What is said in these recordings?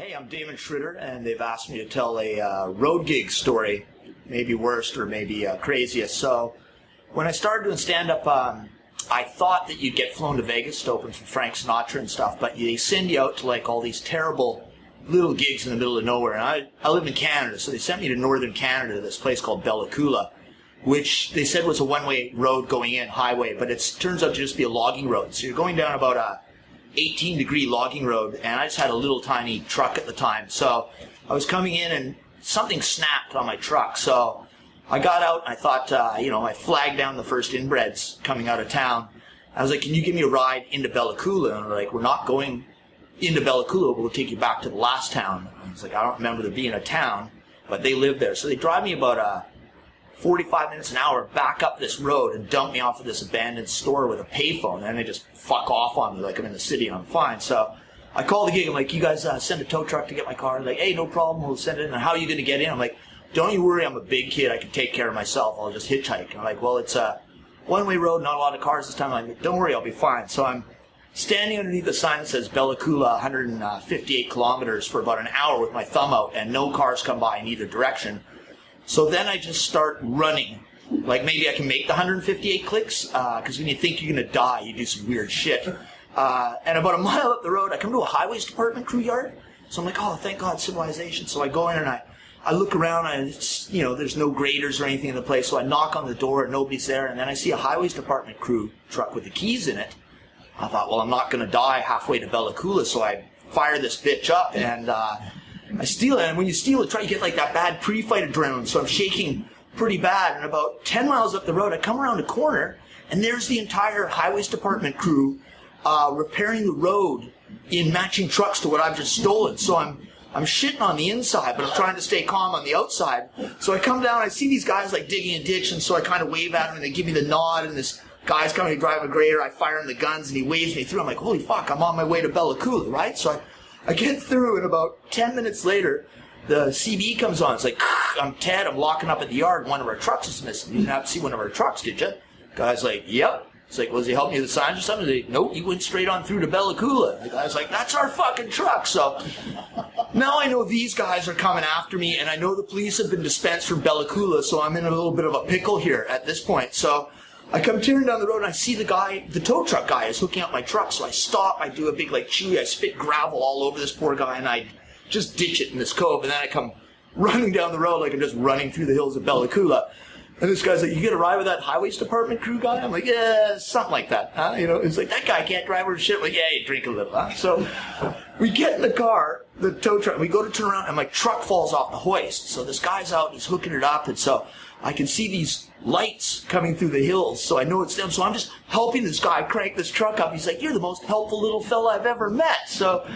Hey, I'm Damonde Tschritter, and they've asked me to tell a road gig story, maybe worst or maybe craziest. So when I started doing stand-up, I thought that you'd get flown to Vegas to open for Frank Sinatra and stuff, but they send you out to like all these terrible little gigs in the middle of nowhere. And I live in Canada, so they sent me to northern Canada to this place called Bella Coola, which they said was a one-way road going in, highway, but it turns out to just be a logging road. So you're going down about a 18-degree logging road, and I just had a little tiny truck at the time. So I was coming in, and something snapped on my truck. So I got out, and I thought, I flagged down the first inbreds coming out of town. I was like, can you give me a ride into Bella Coola? And they're like, we're not going into Bella Coola, we'll take you back to the last town. I was like, I don't remember there being a town, but they live there. So they drive me about 45 minutes an hour back up this road and dump me off at this abandoned store with a payphone, and they just fuck off on me like I'm in the city and I'm fine. So I call the gig. I'm like, you guys send a tow truck to get my car? They're like, hey, no problem, we'll send it in. And how are you going to get in? I'm like, don't you worry, I'm a big kid, I can take care of myself, I'll just hitchhike. And I'm like, well, it's a one-way road, not a lot of cars this time. I'm like, don't worry, I'll be fine. So I'm standing underneath the sign that says Bella Coola, 158 kilometers for about an hour with my thumb out, and no cars come by in either direction. So then I just start running. Like maybe I can make the 158 clicks, because when you think you're going to die, you do some weird shit. And about a mile up the road, I come to a highways department crew yard. So I'm like, oh, thank God, civilization. So I go in and I look around, and there's no graders or anything in the place. So I knock on the door, and nobody's there. And then I see a highways department crew truck with the keys in it. I thought, well, I'm not going to die halfway to Bella Coola. So I fire this bitch up, and I steal it. And when you steal it, you get like that bad pre-fight adrenaline. So I'm shaking pretty bad. And about 10 miles up the road, I come around a corner, and there's the entire highways department crew repairing the road in matching trucks to what I've just stolen. So I'm shitting on the inside, but I'm trying to stay calm on the outside. So I come down, I see these guys like digging a ditch, and so I kind of wave at them, and they give me the nod, and this guy's coming to drive a grader. I fire him the guns, and he waves me through. I'm like, holy fuck, I'm on my way to Bella Coola, right? So I get through, and about 10 minutes later, the CB comes on. It's like, I'm Ted, I'm locking up at the yard, one of our trucks is missing. You didn't have to see one of our trucks, did you? Guy's like, yep. It's like, was he helping you with the signs or something? He's like, nope, he went straight on through to Bella Coola. The guy's like, that's our fucking truck. So now I know these guys are coming after me, and I know the police have been dispensed from Bella Coola, so I'm in a little bit of a pickle here at this point. So I come tearing down the road, and I see the guy, the tow truck guy, is hooking up my truck. So I stop, I do a big like chewy, I spit gravel all over this poor guy, and I just ditch it in this cove, and then I come running down the road like I'm just running through the hills of Bella Coola. And this guy's like, you get a ride with that highways department crew guy? I'm like, yeah, something like that. Huh? It's like, that guy can't drive or shit. I'm like, yeah, you drink a little. Huh? So we get in the car, the tow truck, we go to turn around, and my truck falls off the hoist. So this guy's out, he's hooking it up, and so I can see these lights coming through the hills, so I know it's them. So I'm just helping this guy crank this truck up. He's like, you're the most helpful little fella I've ever met. So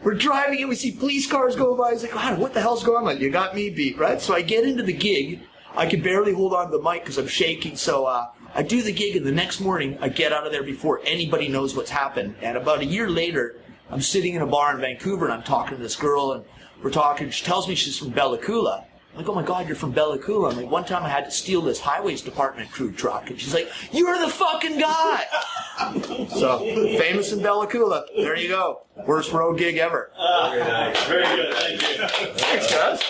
we're driving and we see police cars go by. He's like, God, what the hell's going on? I'm like, you got me beat, right? So I get into the gig. I can barely hold on to the mic because I'm shaking. So I do the gig, and the next morning I get out of there before anybody knows what's happened. And about a year later, I'm sitting in a bar in Vancouver, and I'm talking to this girl, and we're talking. She tells me she's from Bella Coola. I'm like, oh my God, you're from Bella Coola. I'm like, one time I had to steal this highways department crew truck. And she's like, you're the fucking guy. So, famous in Bella Coola. There you go. Worst road gig ever. Very nice. Very good. Thank you. Thanks, guys.